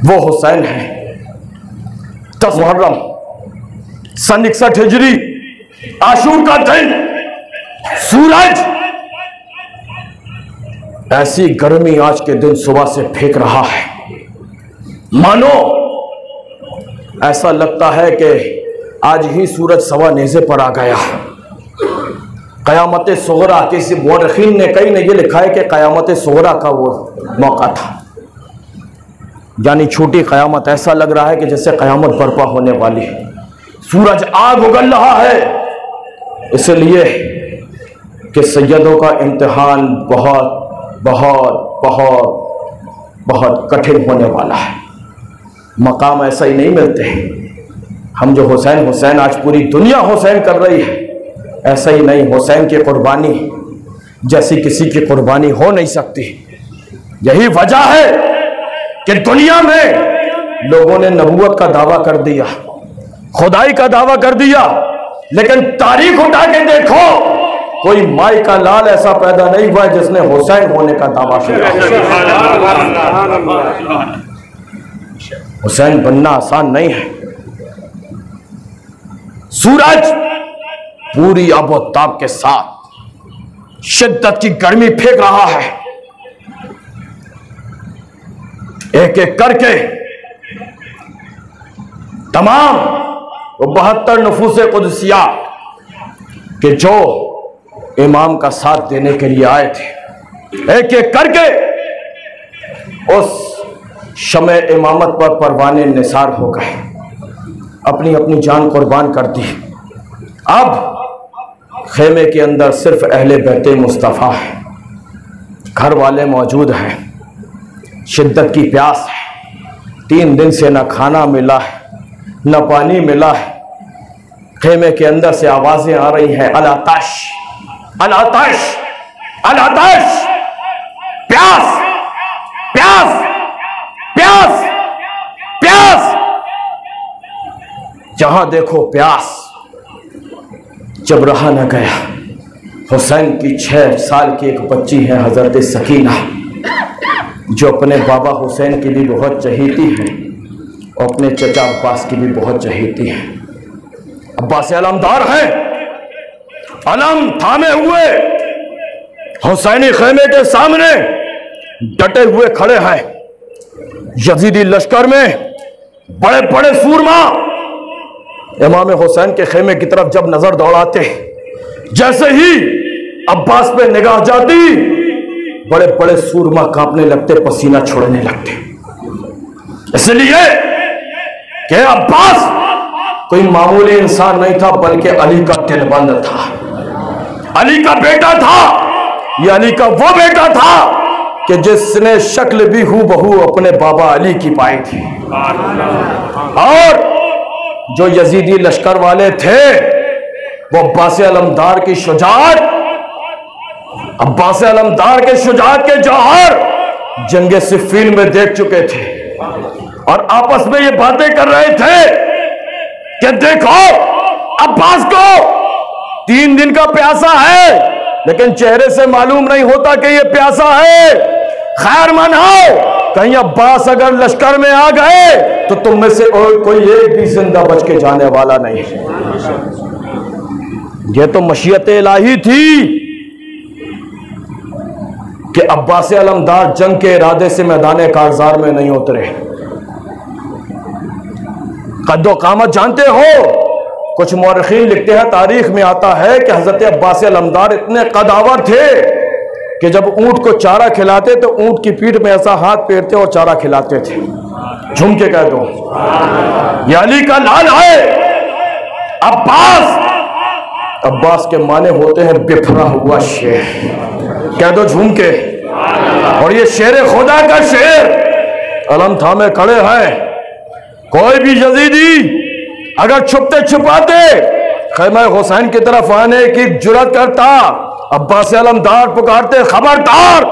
वो हुसैन है। 10 मुहर्रम सन 61 हिजरी, आशूर का दिन, सूरज ऐसी गर्मी आज के दिन सुबह से फेंक रहा है, मानो ऐसा लगता है कि आज ही सूरज सवा नेज़े पर आ गया। क़यामत सुग़रा, किसी मुअर्रिख़ीन ने कई ने ये लिखा है कि क़यामत सुग़रा का वो मौका था, यानी छोटी क़यामत। ऐसा लग रहा है कि जैसे क़यामत बर्पा होने वाली है। सूरज आग उगल रहा है, इसलिए कि सैयदों का इम्तिहान बहुत बहुत बहुत बहुत कठिन होने वाला है। मकाम ऐसा ही नहीं मिलते। हम जो हुसैन हुसैन आज पूरी दुनिया हुसैन कर रही है, ऐसा ही नहीं। हुसैन की कुर्बानी जैसी किसी की कुर्बानी हो नहीं सकती। यही वजह है कि दुनिया में लोगों ने नबूवत का दावा कर दिया, खुदाई का दावा कर दिया, लेकिन तारीख उठा के देखो, कोई माई का लाल ऐसा पैदा नहीं हुआ जिसने हुसैन होने का दावा किया। हुसैन बनना आसान नहीं है। सूरज पूरी आबोताब के साथ शिद्दत की गर्मी फेंक रहा है। एक एक करके तमाम 72 नफूसे कुदसिया के जो इमाम का साथ देने के लिए आए थे, एक एक करके उस शमे इमामत पर परवाने निसार हो गए, अपनी अपनी जान कुर्बान कर दी। अब खेमे के अंदर सिर्फ अहले बैते मुस्तफ़ा है, घर वाले मौजूद हैं। शिद्दत की प्यास है, 3 दिन से न खाना मिला है न पानी मिला है। खेमे के अंदर से आवाजें आ रही हैं, अल-आतश अल-आतश अल-आतश, प्यास प्यास प्यास प्यास, जहां देखो प्यास। जब रहा न गया, हुसैन की 6 साल की एक बच्ची है हजरत सकीना, जो अपने बाबा हुसैन की भी बहुत चहेती है और अपने चचा अब्बास की भी बहुत चहेती है। अब्बास अलमदार है, अलम थामे हुए हुसैनी खेमे के सामने डटे हुए खड़े हैं। यजीदी लश्कर में बड़े बड़े सूरमा इमाम हुसैन के खेमे की तरफ जब नजर दौड़ाते, जैसे ही अब्बास पे निगाह जाती, बड़े बड़े सूरमा कांपने लगते, पसीना छोड़ने लगते। इसलिए कि अब्बास कोई मामूली इंसान नहीं था, बल्कि अली का दिलबंद था, अली का बेटा था। ये अली का वो बेटा था कि जिसने शक्ल भी हूबहू अपने बाबा अली की पाई थी। और जो यजीदी लश्कर वाले थे, वो अब्बास अलमदार की शुजाअत, अब्बास अलमदार के शुजाअत के जौहर जंगे सिफ़ीन में देख चुके थे, और आपस में ये बातें कर रहे थे कि देखो अब्बास को 3 दिन का प्यासा है, लेकिन चेहरे से मालूम नहीं होता कि ये प्यासा है। खैर मनाओ, कहीं अब्बास अगर लश्कर में आ गए तो तुम में से और कोई एक भी जिंदा बच के जाने वाला नहीं। ये तो मशीयत इलाही थी कि अब्बास अलमदार जंग के इरादे से मैदान कारजार में नहीं उतरे। कद्दो कामत जानते हो, कुछ मुअर्रिख़ीन लिखते हैं, तारीख में आता है कि हजरत अब्बास अलमदार इतने कदावर थे कि जब ऊंट को चारा खिलाते तो ऊंट की पीठ में ऐसा हाथ फेरते और चारा खिलाते थे। झूम के कह दो, ये अली का लाल है अब्बास। अब्बास के माने होते हैं बिफरा हुआ शेर, कह दो झूम के। और ये शेर खुदा का शेर अलम थामे खड़े हैं। कोई भी यजीदी अगर छुपते छुपाते खैमा हुसैन की तरफ आने की जुर्रत करता, अब्बास अलमदार पुकारते खबरदार।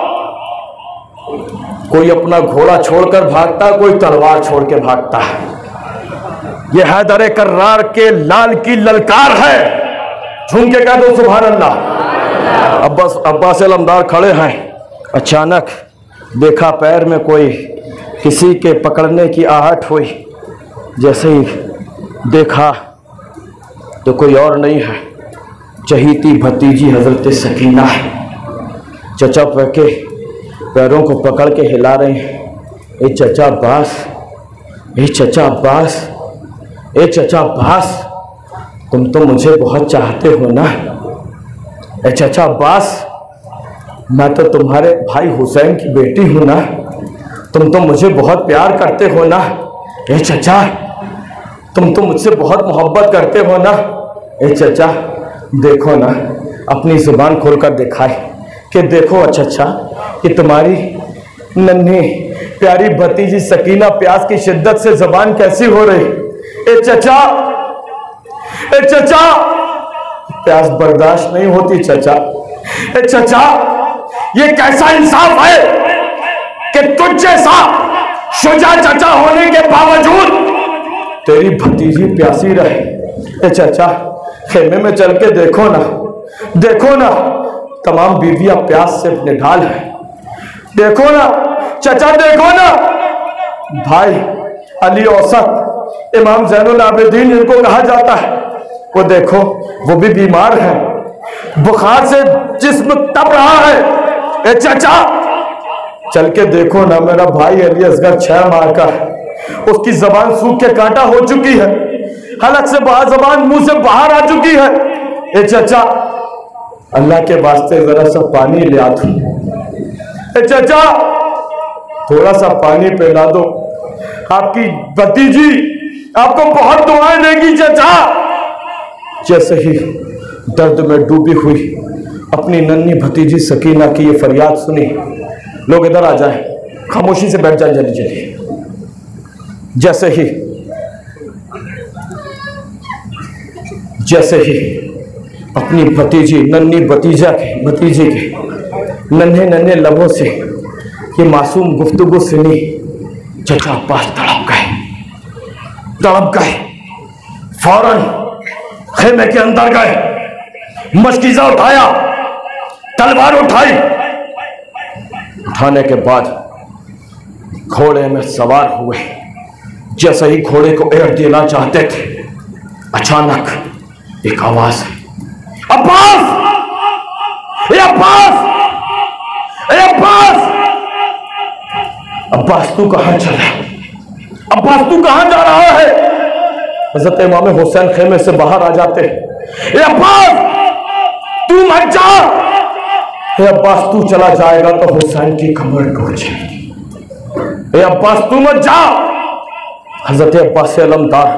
कोई अपना घोड़ा छोड़कर भागता, कोई तलवार छोड़ के भागता। ये हैदर कर्रार के लाल की ललकार है। झूम के कह दो सुभान अल्लाह। अब्बास अलमदार खड़े हैं। अचानक देखा पैर में कोई किसी के पकड़ने की आहट हुई, जैसे ही देखा तो कोई और नहीं है, चहीती भतीजी हजरत सकीना है। चचा के पैरों को पकड़ के हिला रहे हैं, ए चचा अब्बास, ए चचा अब्बास, ए चचा अब्बास, तुम तो मुझे बहुत चाहते हो ना। ए चचा अब्बास, मैं तो तुम्हारे भाई हुसैन की बेटी हूँ ना, तुम तो मुझे बहुत प्यार करते हो ना। ए चचा, तुम तो मुझसे बहुत मोहब्बत करते हो ना। ए चचा, देखो ना, अपनी जुबान खोलकर दिखाए कि देखो चचा कि तुम्हारी नन्ही प्यारी भतीजी सकीना प्यास की शिद्दत से जुबान कैसी हो रही। ए चचा, ए चचा, प्यास बर्दाश्त नहीं होती चचा। ए चचा, ये कैसा इंसाफ है कि तुझ जैसा शुजा चचा होने के बावजूद तेरी भतीजी प्यासी रहे। ए चचा, खेमे में चल के देखो ना, देखो ना, तमाम बीवियां प्यास से निढाल है। देखो ना चचा, देखो ना, भाई अली औसत इमाम ज़ैनुल आबिदीन जिनको कहा जाता है, वो देखो वो भी बीमार है, बुखार से जिस्म तप रहा है। ए चचा, चल के देखो ना, मेरा भाई अली असगर 6 माह का है, उसकी जबान सूख के कांटा हो चुकी है, हलक से बाहर जबान मुंह से बाहर आ चुकी है। ए चचा, अल्लाह के वास्ते जरा सा पानी ले आ दो। ए चचा, थोड़ा सा पानी पिला दो, आपकी भतीजी आपको बहुत दुआएं देगी चचा। जैसे ही दर्द में डूबी हुई अपनी नन्ही भतीजी सकीना की ये फरियाद सुनी, लोग इधर आ जाए, खामोशी से बैठ जाए जल्दी जल्दी। जैसे ही अपनी भतीजी नन्ही भतीजे के नन्हे नन्हे लबों से ये मासूम गुफ्तगू सुनी, चचा अब्बास तड़प गए, फौरन खेमे के अंदर गए, मशकीज़ा उठाया, तलवार उठाई, उठाने के बाद घोड़े में सवार हुए। जैसे ही घोड़े को एड़ देना चाहते थे, अचानक एक आवाज, अब्बास, ए अब्बास, ए अब्बास, अब्बास तू कहां चला, अब्बास तू कहां जा रहा है। हजरत इमाम हुसैन खेमे से बाहर आ जाते, ए अब्बास तू मत जा, ए अब्बास तू चला जाएगा तो हुसैन की कमर टूट जाएगी, ए अब्बास तू मत जा। हजरत अब्बास अलमदार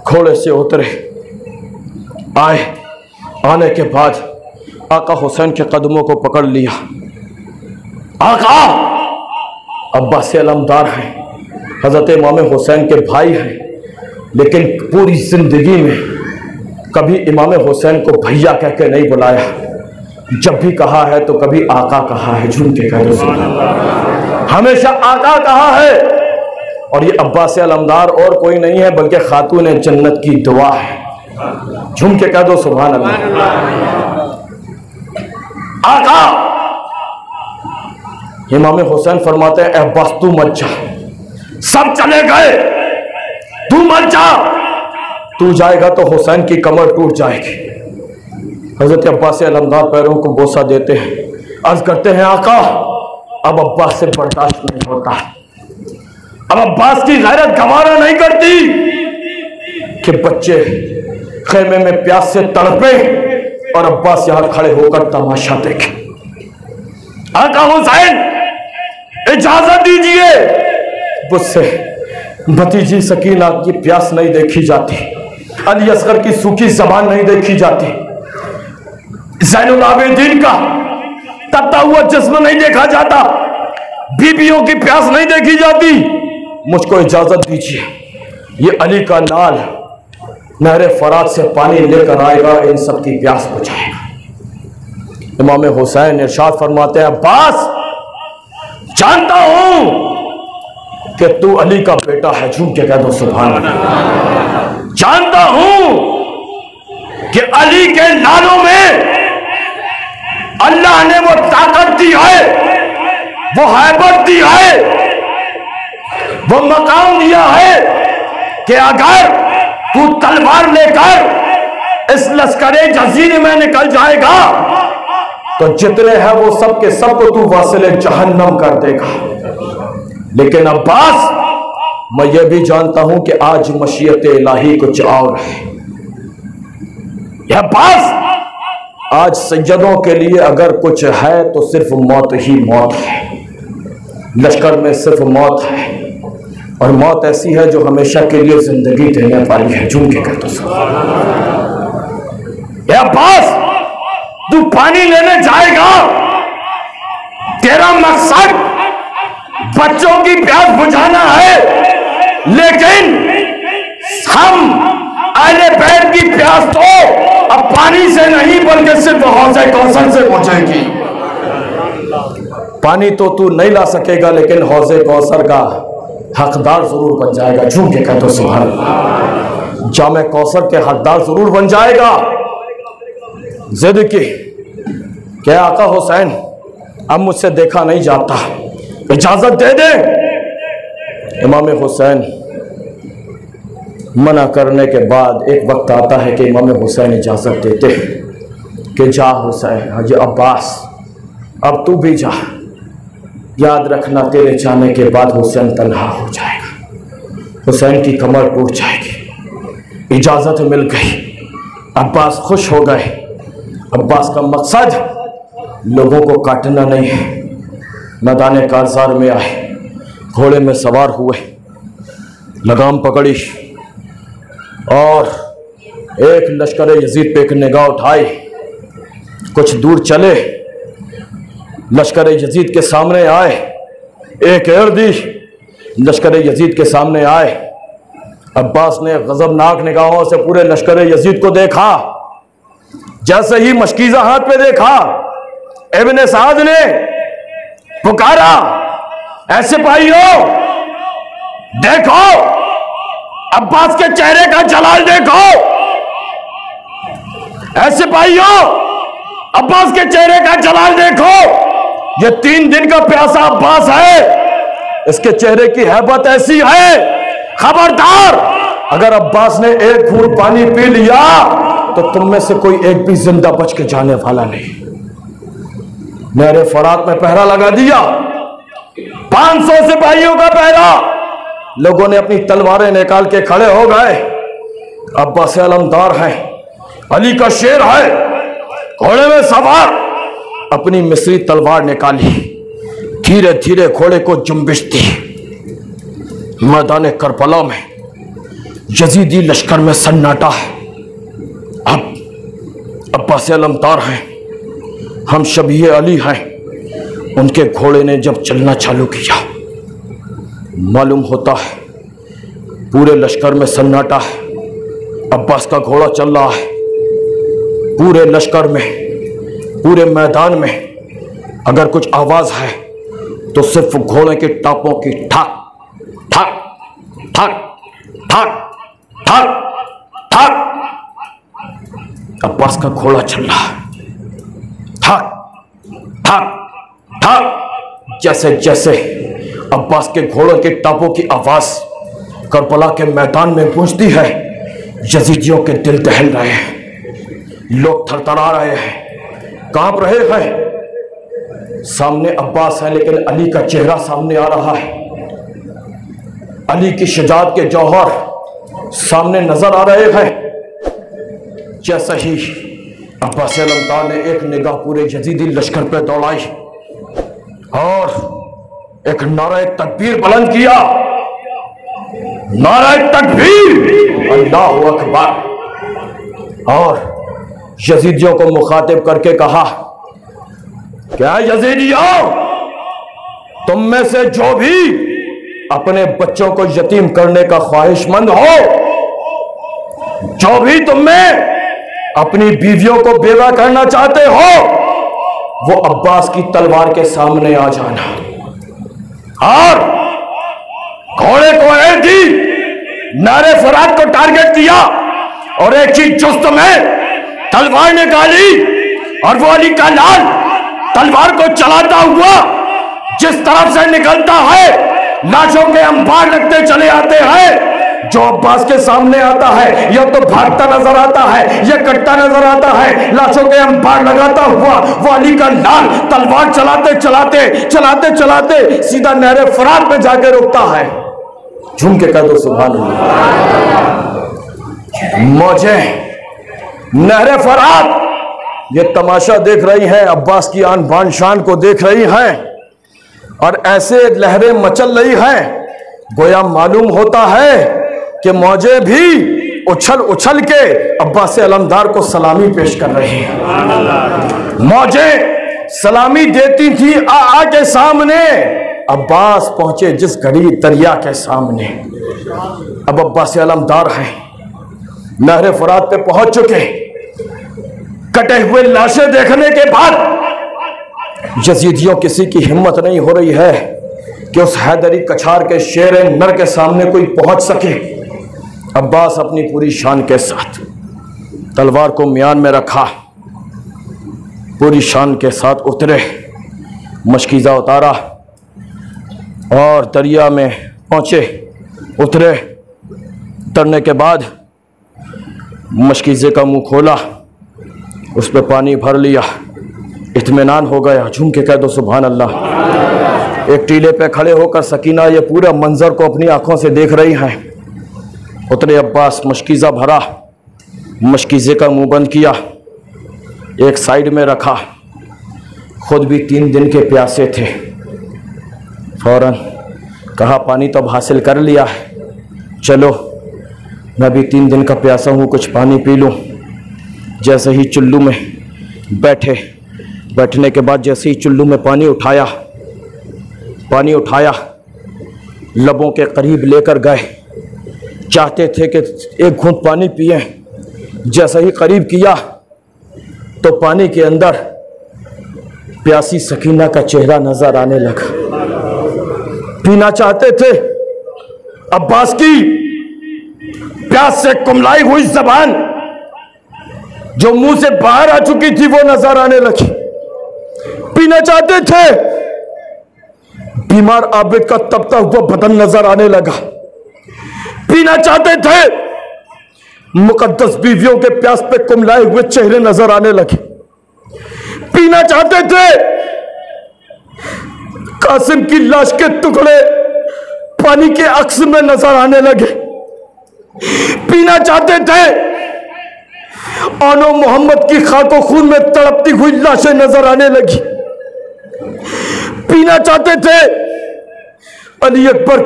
घोड़े से उतरे, आए, आने के बाद आका हुसैन के कदमों को पकड़ लिया। आका अब्बास अलमदार हैं, हजरत इमाम हुसैन के भाई हैं, लेकिन पूरी जिंदगी में कभी इमाम हुसैन को भैया कह के नहीं बुलाया। जब भी कहा है तो कभी आका कहा है, झूम के कह दो, हमेशा आका कहा है। और ये अब्बास अलमदार और कोई नहीं है बल्कि खातून जन्नत की दुआ है, झूम के कह दो सुभान अल्लाह। आका इमाम हुसैन फरमाते हैं, अब्बास तू मत जा, सब चले गए, तू मत जा, तू जाएगा तो हुसैन की कमर टूट जाएगी। हजरत अब्बास अलमदार पैरों को बोसा देते हैं, अर्ज करते हैं, आका अब अब्बास से बर्दाश्त नहीं होता, अब अब्बास की गैरत गवारा नहीं करती कि बच्चे खेमे में प्यास से तड़पे और अब्बास यहां खड़े होकर तमाशा देखे। आका हुसैन इजाजत दीजिए, मुझसे भतीजी सकीना की प्यास नहीं देखी जाती, अली असगर की सूखी जबान नहीं देखी जाती, ज़ैनुल आबिदीन का तपता हुआ जिस्म नहीं देखा जाता, बीबियों की प्यास नहीं देखी जाती। मुझको इजाजत दीजिए, ये अली का नाल नहरे फरात से पानी लेकर आएगा, इन सब की प्यास बुझाएगा। इमाम हुसैन इरशाद फरमाते हैं, अब्बास जानता हूं कि तू अली का बेटा है, झूम के कह दो सुभान अल्लाह। जानता हूं कि अली के नालों में अल्लाह ने वो ताकत दी है, वो हैबत दी है वो मकाम दिया है कि अगर तू तलवार लेकर इस लश्करे जजीर में निकल जाएगा तो जितने हैं वो सब के सब को तू वासिले जहन्नम कर देगा। लेकिन अब्बास, मैं ये भी जानता हूं कि आज मशीयत इलाही कुछ और है। अब्बास, आज सैयदों के लिए अगर कुछ है तो सिर्फ मौत ही मौत है। लश्कर में सिर्फ मौत है, और मौत ऐसी है जो हमेशा के लिए जिंदगी देने वाली है। झूम के कहते अब्बास, तू पानी लेने जाएगा, तेरा मकसद बच्चों की प्यास बुझाना है, लेकिन हम अहले बैत की प्यास तो अब पानी से नहीं बल्कि सिर्फ हौज़े कौसर से बुझेगी। पानी तो तू नहीं ला सकेगा, लेकिन हौज़े कौसर का हकदार जरूर बन जाएगा। झूम के कहते सुभान अल्लाह, जामे कौसर के हकदार जरूर बन जाएगा। जिद की क्या आका हुसैन, अब मुझसे देखा नहीं जाता, इजाजत दे दे। इमाम हुसैन मना करने के बाद एक वक्त आता है कि इमाम हुसैन इजाजत देते कि जा हुसैन, हाजी अब्बास, अब तू भी जा। याद रखना, तेरे जाने के बाद हुसैन तन्हा हो जाएगा, हुसैन की कमर टूट जाएगी। इजाजत मिल गई, अब्बास खुश हो गए। अब्बास का मकसद लोगों को काटना नहीं है। मैदान कारजार में आए, घोड़े में सवार हुए, लगाम पकड़ी और एक लश्कर यजीद पे एक निगाह उठाई। कुछ दूर चले, लश्कर यजीद के सामने आए, एक एड़ दी, लश्कर यजीद के सामने आए। अब्बास ने गजबनाक निगाहों से पूरे लश्कर यजीद को देखा। जैसे ही मशकीज़ा हाथ पे देखा, इब्ने साद ने पुकारा, ऐसे भाइयों देखो, अब्बास के चेहरे का जलाल देखो। ऐसे भाइयों, अब्बास के चेहरे का जलाल देखो। ये 3 दिन का प्यासा अब्बास है, इसके चेहरे की हैबत ऐसी है। खबरदार, अगर अब्बास ने एक घूंट पानी पी लिया तो तुम में से कोई एक भी जिंदा बच के जाने वाला नहीं। मेरे फरात में पहरा लगा दिया, 500 सिपाहियों का पहरा। लोगों ने अपनी तलवारें निकाल के खड़े हो गए। अब्बास अलमदार है, अली का शेर है, घोड़े में सवार, अपनी मिस्री तलवार निकाली, धीरे धीरे घोड़े को जुम्बिश दी। मैदान करबला में यजीदी लश्कर में सन्नाटा है। अब अब्बास अलमदार हैं, हम शबीह अली हैं। उनके घोड़े ने जब चलना चालू किया, मालूम होता है पूरे लश्कर में सन्नाटा है। अब्बास का घोड़ा चल रहा है, पूरे लश्कर में, पूरे मैदान में अगर कुछ आवाज है तो सिर्फ घोड़े के टापों की ठाक ठाक ठाक ठाक ठाक ठाक। अब्बास का घोड़ा चल रहा है, ठाक ठाक ठाक। जैसे जैसे अब्बास के घोड़ों के टापों की आवाज करबला के मैदान में गूंजती है, यजीदियों के दिल दहल रहे हैं, लोग थरथरा रहे हैं, कांप रहे हैं। सामने अब्बास है, लेकिन अली का चेहरा सामने आ रहा है। अली की शजात के जौहर सामने नजर आ रहे हैं। जैसे ही अब्बास अलमदार ने एक निगाह पूरे यजीदी लश्कर पर दौड़ाई और एक नारा तकबीर बुलंद किया, नारा तकबीर, अल्लाहु अकबर। और यजीदियों को मुखातिब करके कहा, क्या यजीदियों, तुम में से जो भी अपने बच्चों को यतीम करने का ख्वाहिशमंद हो, जो भी तुम में अपनी बीवियों को बेवा करना चाहते हो, वो अब्बास की तलवार के सामने आ जाना। और घोड़े को एक दी, नारे फरात को टारगेट किया और एक ही जुस्त में तलवार निकाली और वो अली का लाल तलवार को चलाता हुआ जिस तरफ से निकलता है लाशों के अंबार लगते चले आते हैं। जो अब्बास के सामने आता है या तो भागता नजर आता है या कटता नजर आता है, लाशों के अंबार लगाता हुआ वो अली का लाल तलवार चलाते चलाते चलाते चलाते सीधा नहरे फरात में जाकर रुकता है। झूम के कह दो सुभान अल्लाह। मौजे नहरे फरात ये तमाशा देख रही हैं, अब्बास की आन बान शान को देख रही हैं और ऐसे लहरें मचल रही हैं, गोया मालूम होता है कि मौजे भी उछल उछल के अब्बास अलमदार को सलामी पेश कर रही हैं। मौजे सलामी देती थी आ के सामने, अब्बास पहुंचे जिस घड़ी दरिया के सामने। अब अब्बास अलमदार हैं, नहरे फरात पे पहुंच चुके। कटे हुए लाशें देखने के बाद यजीदियों किसी की हिम्मत नहीं हो रही है कि उस हैदरी कछार के शेर नर के सामने कोई पहुंच सके। अब्बास अपनी पूरी शान के साथ तलवार को म्यान में रखा, पूरी शान के साथ उतरे, मशकीज़ा उतारा और दरिया में पहुंचे। उतरे, उतरने के बाद मशकीज़े का मुंह खोला, उस पर पानी भर लिया, इत्मीनान हो गया। झूम के कह दो सुभान अल्लाह। एक टीले पे खड़े होकर सकीना ये पूरा मंजर को अपनी आंखों से देख रही हैं। उतरे अब्बास, मशकीज़ा भरा, मशकीज़े का मुंह बंद किया, एक साइड में रखा। खुद भी 3 दिन के प्यासे थे। फौरन कहा पानी तो अब हासिल कर लिया है, चलो मैं भी 3 दिन का प्यासा हूँ, कुछ पानी पी लूँ। जैसे ही चुल्लू में बैठे, बैठने के बाद जैसे ही चुल्लू में पानी उठाया, लबों के करीब लेकर गए, चाहते थे कि एक घूंट पानी पिए। जैसे ही करीब किया तो पानी के अंदर प्यासी सकीना का चेहरा नजर आने लगा। पीना चाहते थे, अब्बास की प्यास से कुमलाई हुई जबान जो मुंह से बाहर आ चुकी थी वो नजर आने लगी। पीना चाहते थे, बीमार आबिद का तपता हुआ बदन नजर आने लगा। पीना चाहते थे, मुकद्दस बीवियों के प्यास पे कुमलाए हुए चेहरे नजर आने लगे। पीना चाहते थे, कासिम की लाश के टुकड़े पानी के अक्स में नजर आने लगे। पीना चाहते थे, आनो मोहम्मद की खाको खून में तड़पती हुई लाशें नजर आने लगी। पीना चाहते थे, अली अकबर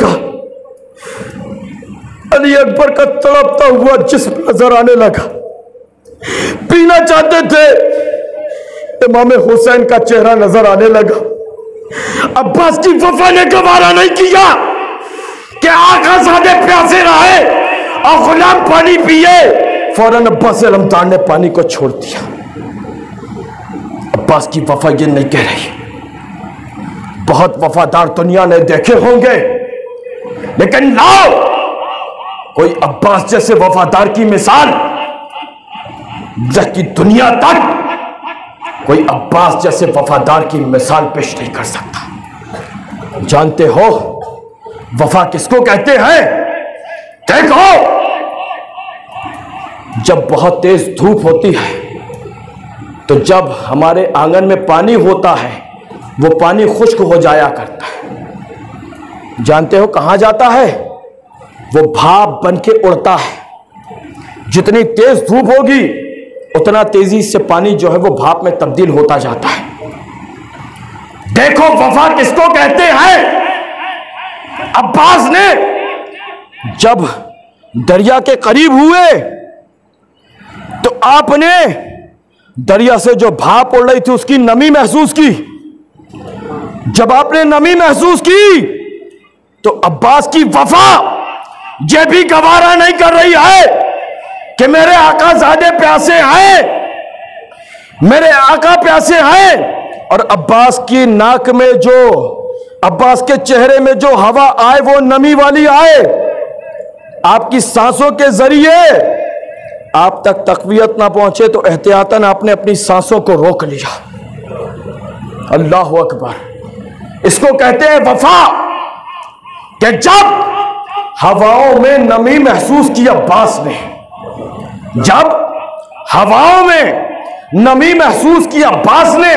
का तड़पता हुआ जिस्म नजर आने लगा। पीना चाहते थे, इमाम हुसैन का चेहरा नजर आने लगा। अब्बास की वफा ने गवारा नहीं किया कि आका सादे प्यासे रहे और गुलाम पानी पिए। फौरन अब्बास अलमदार ने पानी को छोड़ दिया। अब्बास की वफा ये नहीं कह रही, बहुत वफादार दुनिया ने देखे होंगे, लेकिन लाओ कोई अब्बास जैसे वफादार की मिसाल जबकि दुनिया तक कोई अब्बास जैसे वफादार की मिसाल पेश नहीं कर सकता। जानते हो वफा किसको कहते हैं? देखो, जब बहुत तेज धूप होती है तो जब हमारे आंगन में पानी होता है वो पानी खुश्क हो जाया करता है। जानते हो कहां जाता है? वो भाप बन के उड़ता है। जितनी तेज धूप होगी उतना तेजी से पानी जो है वो भाप में तब्दील होता जाता है। देखो वफा किसको कहते हैं? अब्बास ने जब दरिया के करीब हुए तो आपने दरिया से जो भाप उड़ रही थी उसकी नमी महसूस की। जब आपने नमी महसूस की तो अब्बास की वफा ये भी गवारा नहीं कर रही है कि मेरे आका ज़ादे प्यासे हैं, मेरे आका प्यासे हैं। और अब्बास की नाक में जो, अब्बास के चेहरे में जो हवा आए वो नमी वाली आए। आपकी सांसों के जरिए आप तक तकवीयत ना पहुंचे तो एहतियातन आपने अपनी सांसों को रोक लिया। अल्लाह अकबर, इसको कहते हैं वफा। कि जब हवाओं में नमी महसूस की अब्बास ने, जब हवाओं में नमी महसूस की अब्बास ने,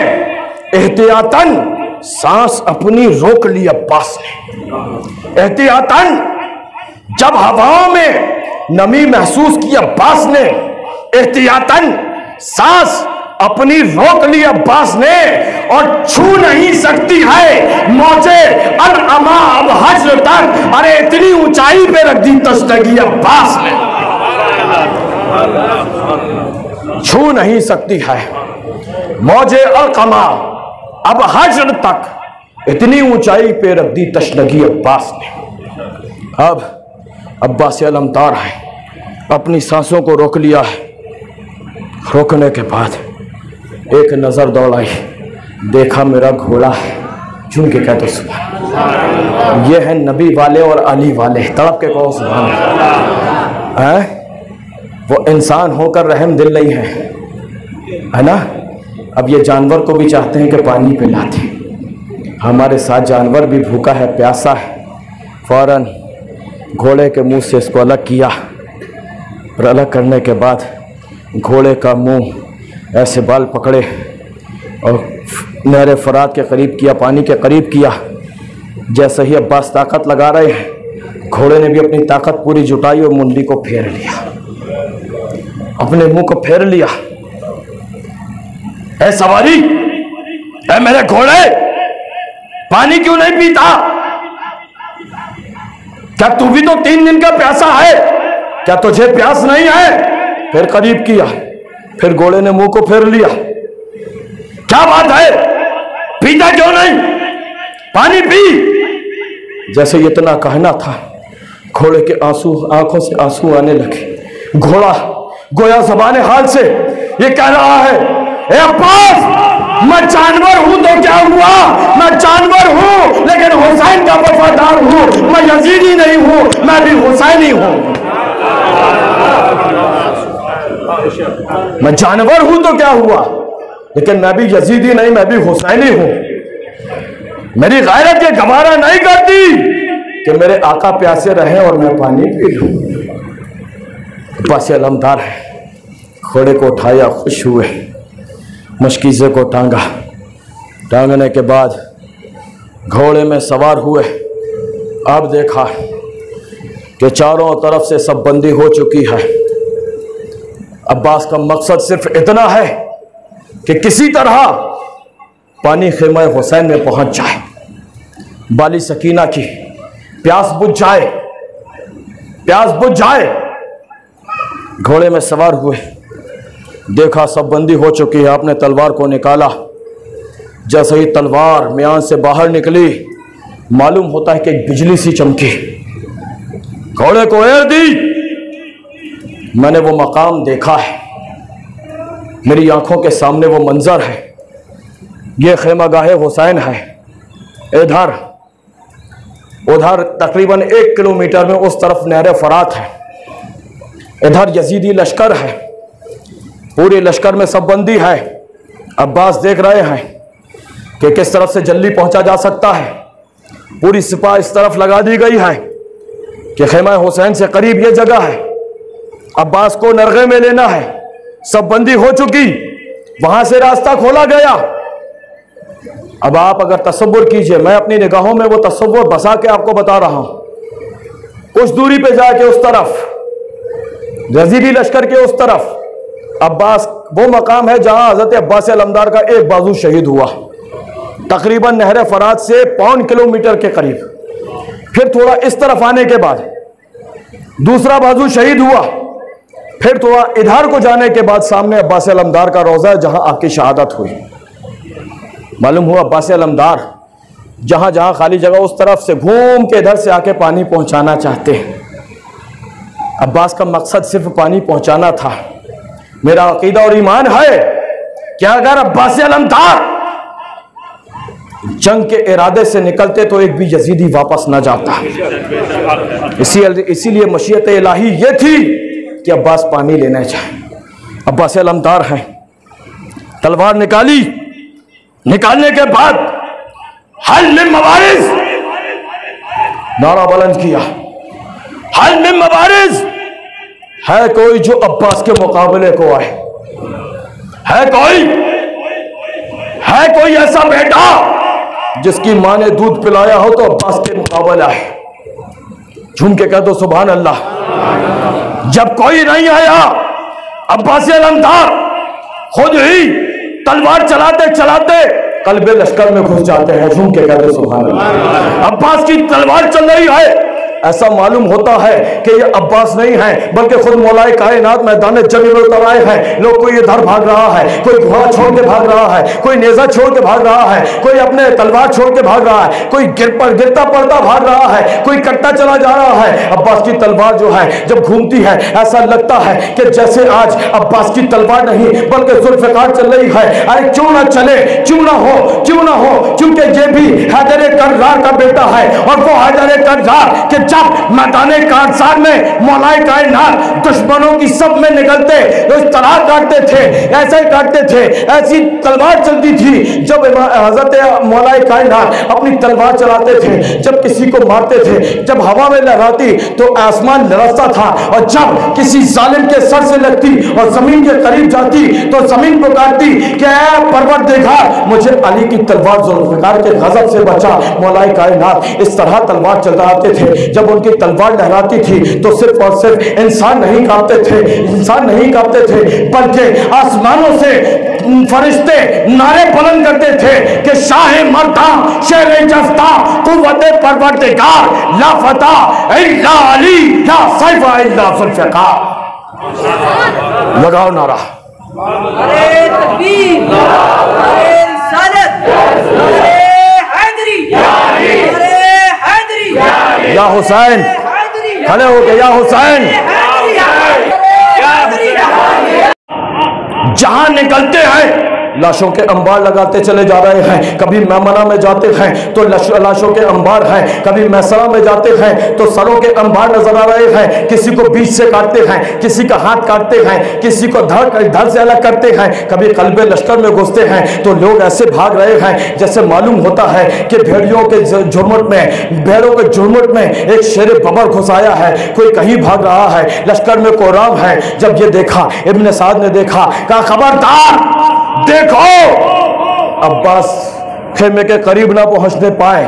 एहतियातन सांस अपनी रोक ली अब्बास ने। एहतियातन जब हवाओं में नमी महसूस की अब्बास ने, एहतियातन सांस अपनी रोक ली अब्बास ने, और छू नहीं सकती है मौजे अल अमा अब हज्र तक। अरे इतनी ऊंचाई पे रख दी तशनगी अब्बास ने, छू नहीं सकती है मौजे अल कमा अब हज्र तक, इतनी ऊंचाई पे रख दी तशनगी अब्बास ने। अब अब्बास अलमदार है, अपनी सांसों को रोक लिया है। रोकने के बाद एक नजर दौड़ाई, देखा मेरा घोड़ा है, झूम के कहते सुभान। ये है नबी वाले और अली वाले, तड़प के कहो सुभान। वो इंसान होकर रहम दिल नहीं है ना। अब ये जानवर को भी चाहते हैं कि पानी पिलाते, हमारे साथ जानवर भी भूखा है, प्यासा है। फौरन घोड़े के मुंह से इसको अलग किया, और अलग करने के बाद घोड़े का मुंह ऐसे बाल पकड़े और नहर फरात के करीब किया, पानी के करीब किया। जैसे ही अब्बास ताकत लगा रहे हैं, घोड़े ने भी अपनी ताकत पूरी जुटाई और मुंडी को फेर लिया, अपने मुंह को फेर लिया। ऐ सवारी, ऐ मेरे घोड़े, पानी क्यों नहीं पीता? क्या तू भी तो 3 दिन का प्यासा है? क्या तुझे प्यास नहीं है? फिर करीब किया, फिर घोड़े ने मुंह को फेर लिया। क्या बात है, पीता क्यों नहीं? पानी पी। जैसे इतना कहना था, घोड़े के आंसू, आंखों से आंसू आने लगे। घोड़ा गोया ज़बान हाल से ये कह रहा है, ए अब्बास, मैं जानवर हूं तो क्या हुआ, मैं जानवर हूं लेकिन हुसैन का वफादार हूं। मैं यजीदी नहीं हूं, मैं भी हुसैनी हूं। मैं जानवर हूं तो क्या हुआ, लेकिन मैं भी यजीदी नहीं, मैं भी हुसैनी हूं। मेरी गैरत ये गवारा नहीं करती कि मेरे आका प्यासे रहे और मैं पानी पी लूं। अब्बास अलमदार है, घोड़े को उठाया, खुश हुए, मुश्किज़े को टांगा। टांगने के बाद घोड़े में सवार हुए। अब देखा कि चारों तरफ से सब बंदी हो चुकी है। अब्बास का मकसद सिर्फ इतना है कि किसी तरह पानी खेमा हुसैन में पहुंच जाए, बाली सकीना की प्यास बुझ जाए, प्यास बुझ जाए। घोड़े में सवार हुए, देखा सब बंदी हो चुकी है। आपने तलवार को निकाला, जैसे ही तलवार म्यान से बाहर निकली, मालूम होता है कि एक बिजली सी चमकी, घोड़े को एड़ दी। मैंने वो मकाम देखा है, मेरी आंखों के सामने वो मंजर है। ये खेमागाहे हुसैन है। इधर उधर तकरीबन 1 किलोमीटर में उस तरफ नहर फरात है, इधर यजीदी लश्कर है, पूरे लश्कर में सब बंदी है। अब्बास देख रहे हैं कि किस तरफ से जल्दी पहुंचा जा सकता है। पूरी सिपाह इस तरफ लगा दी गई है कि खेमा हुसैन से करीब ये जगह है, अब्बास को नरगे में लेना है। सब बंदी हो चुकी, वहां से रास्ता खोला गया। अब आप अगर तसव्वुर कीजिए, मैं अपनी निगाहों में वो तसव्वुर बसा के आपको बता रहा हूं। कुछ दूरी पे जाके उस तरफ यजीदी लश्कर के उस तरफ अब्बास, वो मकाम है जहां हजरत अब्बास अलमदार का एक बाजू शहीद हुआ, तकरीबन नहर फरात से 1.25 किलोमीटर के करीब। फिर थोड़ा इस तरफ आने के बाद दूसरा बाजू शहीद हुआ। फिर थोड़ा इधर को जाने के बाद सामने अब्बास अलमदार का रोज़ा है जहां आपकी शहादत हुई। मालूम हुआ अब्बास अलमदार जहां जहां खाली जगह उस तरफ से घूम के इधर से आके पानी पहुंचाना चाहते हैं। अब्बास का मकसद सिर्फ पानी पहुंचाना था। मेरा अकीदा और ईमान है कि अगर अब्बास अलमदार जंग के इरादे से निकलते तो एक भी यजीदी वापस न जाता। इसीलिए मशीयत इलाही ये थी कि अब्बास पानी लेना चाहे। अब्बास अलमदार हैं, तलवार निकाली, निकालने के बाद हल में मवारिस, नारा बुलंद किया, हल मिन मुबारिज़, है कोई जो अब्बास के मुकाबले को आए? है कोई ऐसा बेटा जिसकी माँ ने दूध पिलाया हो तो अब्बास के मुकाबले आए? झूम के कह दो सुभान अल्लाह। जब कोई नहीं आया, अब्बास अलमदार खुद ही तलवार चलाते चलाते कल्बे लश्कर में घुस जाते हैं। झूम के कह दो सुभान अल्लाह। अब्बास की तलवार चल रही है, ऐसा मालूम होता है कि ये अब्बास नहीं है बल्कि खुद मौलाए कायनात मैदान जंग में उतर आए हैं। लोग कोई इधर भाग रहा है, कोई घोड़ा छोड़ के भाग रहा है, कोई नेजा छोड़ के भाग रहा है, कोई अपने तलवार छोड़ के भाग रहा है, कोई गिरता पड़ता भाग रहा है, कोई कट्टा चला जा रहा है। अब्बास की तलवार जो है जब घूमती है ऐसा लगता है कि जैसे आज अब्बास की तलवार नहीं बल्कि जुल्फ़िकार चल रही है। अरे क्यों ना चले, क्यों ना हो, क्योंकि ये भी हैदर कर्रार का बेटा है और वो हैदर कर्रार के जब मैदाने कांसार में मौलाए कायनात दुश्मनों की सब में निकलते तो इस तरह काटते थे, ऐसे काटते थे, ऐसी तलवार चलती थी। जब हजरत मौलाए कायनात अपनी तलवार चलाते थे, जब किसी को मारते थे, जब हवा में लहराती तो आसमान लरसता था, और जब किसी जालिम के सर से लगती और जमीन के करीब जाती तो जमीन को काटती कि ऐ परवरदिगार मुझे अली की तलवार जुल्फ़िकार के गजब से बचा। मौलाए कायनात इस तरह तलवार चलाते थे, जब उनकी तलवार लहराती थी तो सिर्फ और सिर्फ इंसान नहीं कांपते थे बल्कि आसमानों से फरिश्ते नारे बुलंद करते थे कि शाह मर्दा शेर जफ्ता कुव्वते परवरदिगार ला फता इल्ला अली ला सैफ इल्ला जुल्फ़िकार। लगाओ नारा। अरे तकबीर, अरे रिसालत, अरे हैदरी, अरे हैदरी, या हुसैन, खड़े हो गए, या हुसैन। जहां निकलते हैं लाशों के अंबार लगाते चले जा रहे हैं। कभी मैमना में जाते हैं तो लाशों के अंबार हैं, कभी मैसरा में जाते हैं तो सरों के अंबार नजर आ रहे हैं। किसी को बीच से काटते हैं, किसी का हाथ काटते हैं, किसी को धड़ से अलग करते हैं, कभी कल्बे लश्कर में घुसते हैं तो लोग ऐसे भाग रहे हैं जैसे मालूम होता है कि भेड़ों के झुरमुट में एक शेर बबर घुस आया है, कोई कहीं भाग रहा है, लश्कर में कोराम है। जब ये देखा, इब्न साद ने देखा, कहा खबरदार देखो अब्बास खेमे के करीब ना पहुंचने पाए।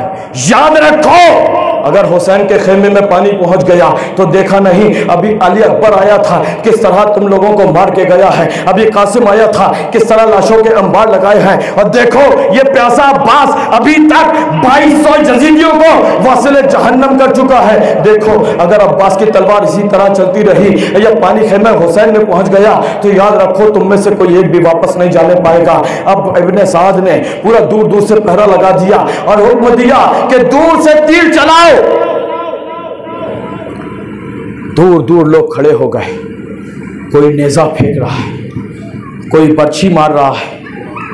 याद रखो अगर हुसैन के खेमे में पानी पहुंच गया तो देखा नहीं, अभी अली अकबर आया था किस तरह तुम लोगों को मार के गया है, अभी कासिम आया था किस तरह लाशों के अंबार लगाए हैं, और देखो ये प्यासा अब्बास अभी तक 2200 यजीदियों को वासिले जहन्नम कर चुका है। देखो अगर अब्बास की तलवार इसी तरह चलती रही या पानी खेमे हुसैन में पहुंच गया तो याद रखो तुम में से कोई एक भी वापस नहीं जाने पाएगा। अब इब्ने साद ने पूरा दूर दूर से पहरा लगा दिया और हुक्म दिया कि दूर से तीर चलाओ। दूर दूर लोग खड़े हो गए, कोई नेजा फेंक रहा है, कोई बर्छी मार रहा है।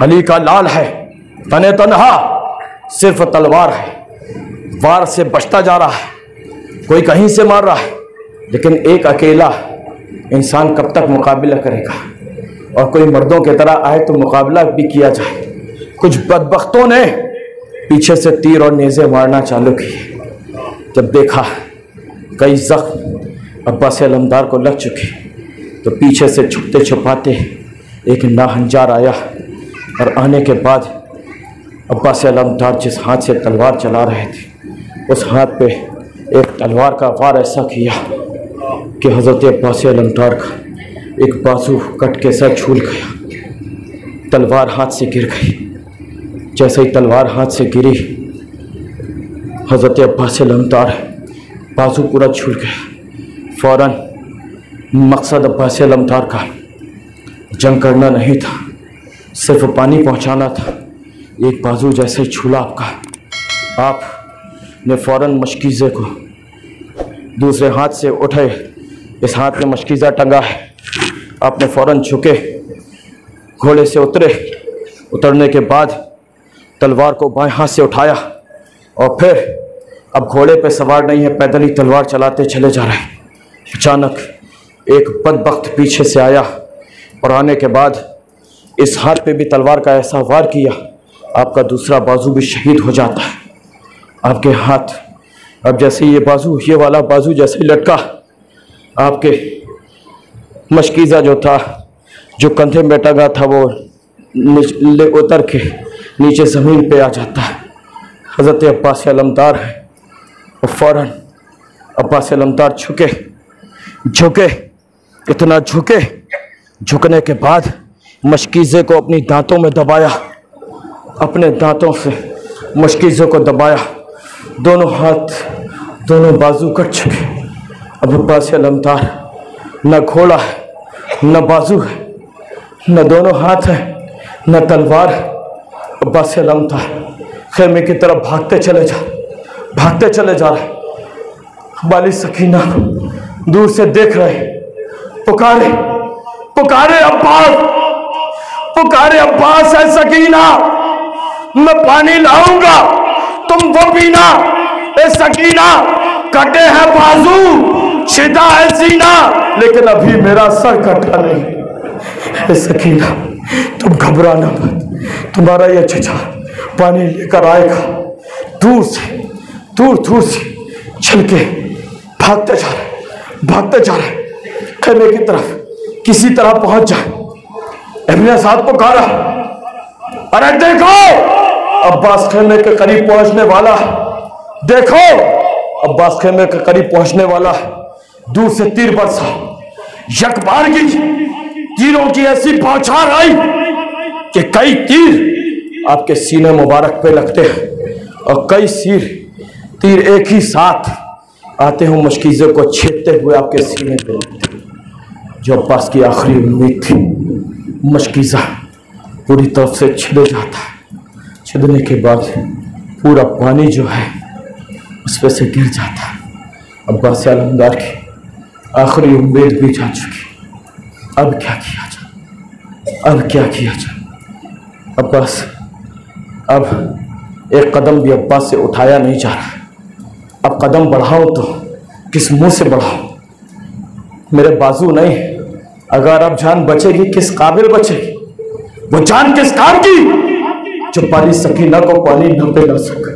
अली का लाल है, तने तनहा सिर्फ तलवार है, वार से बचता जा रहा है, कोई कहीं से मार रहा है, लेकिन एक अकेला इंसान कब तक मुकाबला करेगा? और कोई मर्दों की तरह आए तो मुकाबला भी किया जाए। कुछ बदबख्तों ने पीछे से तीर और नेज़े मारना चालू किए। जब देखा कई जख्म अब्बास अलमदार को लग चुके तो पीछे से छुपते छुपाते एक नाहंजार आया, और आने के बाद अब्बास अलमदार जिस हाथ से तलवार चला रहे थे उस हाथ पे एक तलवार का वार ऐसा किया कि हज़रत अब्बास अलमदार का एक बाजू कट के सर छूल गया। तलवार हाथ से गिर गई। जैसे ही तलवार हाथ से गिरी हज़रत अब्बास अलमदार बाजू पूरा छूल गया। फ़ौरन मकसद अब्बास अलमदार का जंग करना नहीं था, सिर्फ पानी पहुंचाना था। एक बाजू जैसे ही छूला आपने फ़ौरन मशकीज़े को दूसरे हाथ से उठे, इस हाथ में मशकीज़ा टंगा है, आपने फ़ौरन झुके, घोड़े से उतरने के बाद तलवार को बाएं हाथ से उठाया और फिर अब घोड़े पे सवार नहीं है, पैदल ही तलवार चलाते चले जा रहे हैं। अचानक एक बदबख्त पीछे से आया और आने के बाद इस हाथ पे भी तलवार का ऐसा वार किया आपका दूसरा बाजू भी शहीद हो जाता है। आपके हाथ अब जैसे ये बाजू, ये वाला बाजू जैसे ही लटका, आपके मशकीज़ा जो था, जो कंधे में टंगा था, वो उतर के नीचे ज़मीन पे आ जाता है। हज़रत अब्बास अलमदार है और फ़ौरन अब्बास अलमदार झुके, इतना झुकने के बाद मशकीज़े को अपनी दांतों में दबाया, अपने दांतों से मशकीज़े को दबाया, दोनों हाथ, दोनों बाजू कट चुके। अब अब्बास अलमदार न घोड़ा है, न बाजू है, न दोनों हाथ है, न तलवार है। अब्बास अलमदार खेमे की तरफ भागते चले जा रहे। बाली सकीना दूर से देख रहे, पुकारे अब्बास है सकीना, मैं पानी लाऊंगा, तुम वो पीना। ए सकीना, कटे हैं बाजू, छिदा है सीना, लेकिन अभी मेरा सर कटा नहीं। ए सकीना, तुम घबराना मत, तुम्हारा ये चचा पानी लेकर आएगा। दूर से चल के भागते जा रहे खेमे की तरफ, किसी तरह पहुंच जाए। इब्ने साद पुकारा, अरे देखो अब्बास खेमे के करीब पहुंचने वाला है, देखो अब्बास खेमे के करीब पहुंचने वाला है। दूर से तीर बरसा, यकबारगी तीरों की ऐसी बौछार आई कि कई तीर आपके सीने मुबारक पे लगते हैं और कई तीर एक ही साथ आते हैं, मशकीज़े को छेदते हुए आपके सीने पे लगते हैं। जो अब्बास की आखिरी उम्मीद थी, मशकीज़ा पूरी तरफ से छिद जाता है। छिदने के बाद पूरा पानी जो है उस पर से गिर जाता है। अब्बास अलमदार की आखिरी उम्मीद भी जा चुकी। अब क्या किया जाए? अब्बास, अब एक कदम भी अब्बास से उठाया नहीं जा रहा। अब कदम बढ़ाऊं तो किस मुंह से बढ़ाऊं? मेरे बाजू नहीं, अगर अब जान बचेगी किस काबिल बचेगी? वो जान किस काम की जो पाली सकीना को पानी न पिला सके?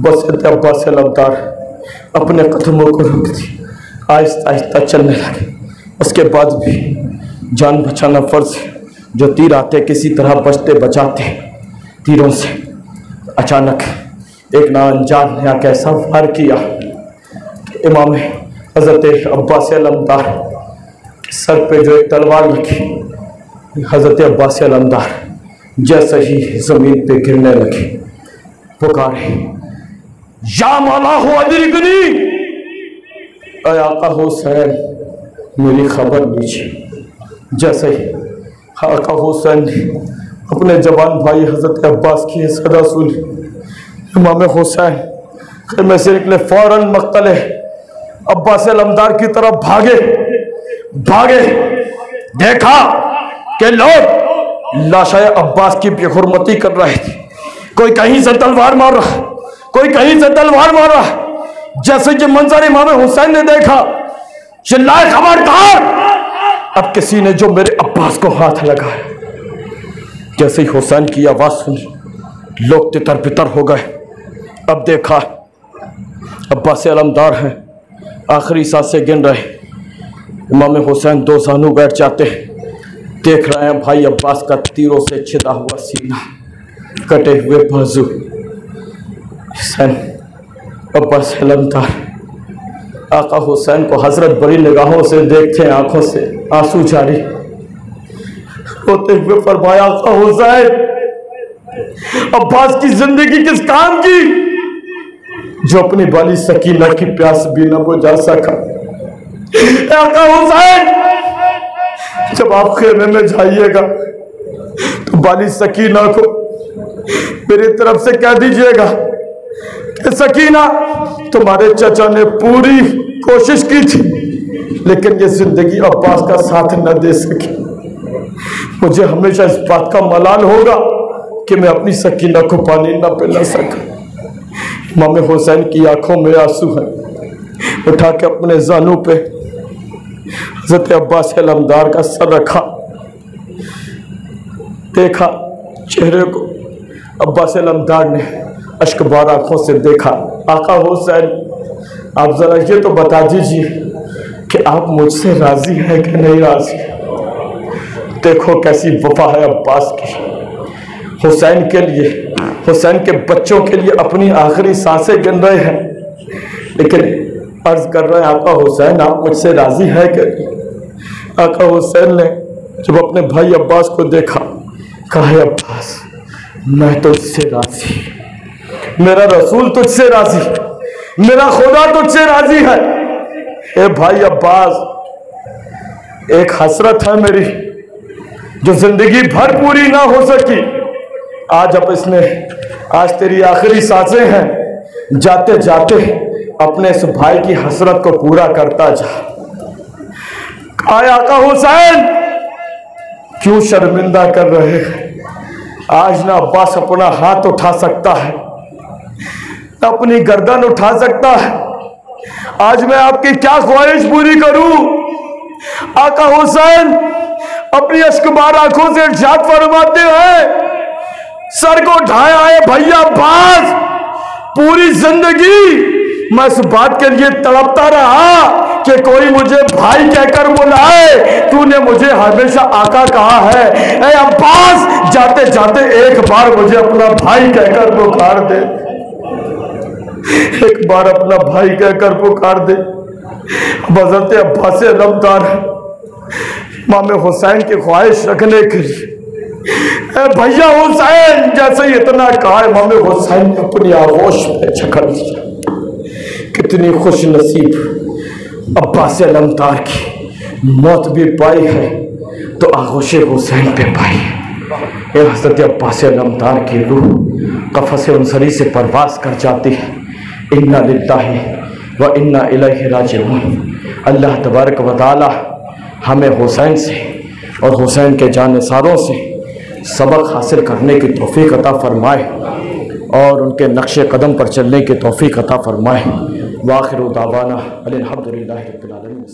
बस अब्बास अलमदार अपने कदमों को रोक दी, आहिस्ता आहिस्ता चलने लगे। उसके बाद भी जान बचाना फर्ज है। जो तीर आते किसी तरह बचते बचाते तीरों से, अचानक एक नाअंजान ने आके ऐसा वार किया कि इमाम हज़रत अब्बास अलमदार सर पे जो एक तलवार रखी, हज़रत अब्बास अलमदार जैसे ही ज़मीन पे गिरने लगे, पुकारे, या मौला हो अदरिकनी, ऐ आका हुसैन मेरी खबर लीजिए। जैसे ही आका हुसैन ने अपने जवान भाई हज़रत अब्बास की सदा सुनी, इमाम हुसैन खेमे से निकले, फौरन मक्तले अब्बास अलमदार की तरफ भागे। देखा कि लोग लाशाए अब्बास की बेहुरमती कर रहे थे। कोई कहीं से तलवार मार रहा है, कोई कहीं से तलवार मार रहा है। जैसे कि मंजर इमाम हुसैन ने देखा, चिल्लाए, खबरदार! अब किसी ने जो मेरे अब्बास को हाथ लगाया। जैसे ही हुसैन की आवाज सुनी, लोग तितर बितर हो गए। अब देखा अब्बास अलमदार हैं, आखिरी सांसें गिन रहे। इमाम हुसैन दो जानू बैठ जाते हैं, देख रहे हैं भाई अब्बास का तीरों से छिदा हुआ सीना, कटे हुए बाजू। हुसैन अब्बास अलमदार आका हुसैन को हजरत बड़ी निगाहों से देखते हैं, आंखों से आंसू जारी, रोते हुए फरमाया, आका हुसैन अब्बास की जिंदगी किस काम की जो अपनी बाली सकीना की प्यास भी न बुझा सका। आका हुसैन, जब आप खेमे में जाइएगा तो बाली सकीना को मेरी तरफ से कह दीजिएगा कि सकीना, तुम्हारे चचा ने पूरी कोशिश की थी लेकिन ये जिंदगी अब्बास का साथ न दे सकी। मुझे हमेशा इस बात का मलाल होगा कि मैं अपनी सकीना को पानी न पिला सका। इमाम हुसैन की आंखों में आंसू है। उठा के अपने जानू पे हज़रत अब्बास अलमदार का सर रखा, देखा चेहरे को। अब्बास अलमदार ने अश्कबार आंखों से देखा आका हुसैन, आप जरा ये तो बता दीजिए कि आप मुझसे राजी हैं कि नहीं राजी? देखो कैसी वफा है अब्बास की, हुसैन के लिए, हुसैन के बच्चों के लिए अपनी आखिरी सांसें गिन रहे हैं, लेकिन अर्ज कर रहे हैं आका हुसैन आप मुझसे राजी है कि? आका हुसैन ने जब अपने भाई अब्बास को देखा, कहा है अब्बास मैं तुझसे राजी, मेरा रसूल तुझसे राजी, मेरा खुदा तुझसे राजी है। ए भाई अब्बास, एक हसरत है मेरी जो जिंदगी भर पूरी ना हो सकी, आज तेरी आखिरी सांसें हैं, जाते जाते अपने इस भाई की हसरत को पूरा करता जा। आका हुसैन क्यों शर्मिंदा कर रहे हैं? आज ना अब्बास अपना हाथ उठा सकता है, ना अपनी गर्दन उठा सकता है। आज मैं आपकी क्या ख्वाहिश पूरी करूं? आका हुसैन अपनी अश्कबार आंखों से इरशाद फरमाते हैं, सर को उठाया है भैया अब्बास, पूरी जिंदगी मैं इस बात के लिए तड़पता रहा कि कोई मुझे भाई कहकर बुलाए, तूने मुझे हमेशा आका कहा है। ए अब्बास, जाते जाते एक बार मुझे अपना भाई कहकर पुकार दे, एक बार अपना भाई कहकर पुकार दे। हज़रत अब्बास नमदार इमाम हुसैन की ख्वाहिश रखने के लिए भैया हुसैन जैसे ही इतना कहा, इमाम हुसैन ने अपनी आगोश में छकड़ दिया। कितनी खुश नसीब अब्बास अलमदार की मौत भी पाई है तो आगोश हुसैन पे पाई है। हज़रत अब्बास अलमदार की रूह कफ़स उनसरी से परवास कर जाती है। इन्ना लिल्लाहि व इन्ना इलैहि राजिऊन। अल्लाह तबारक व तआला हमें हुसैन से और हुसैन के जानिसारों से सबक हासिल करने की तौफीक अता फरमाए और उनके नक्शे कदम पर चलने की तौफीक अता फरमाए। वाखिरु दावाना अल्हम्दुलिल्लाहि रब्बिल आलमीन।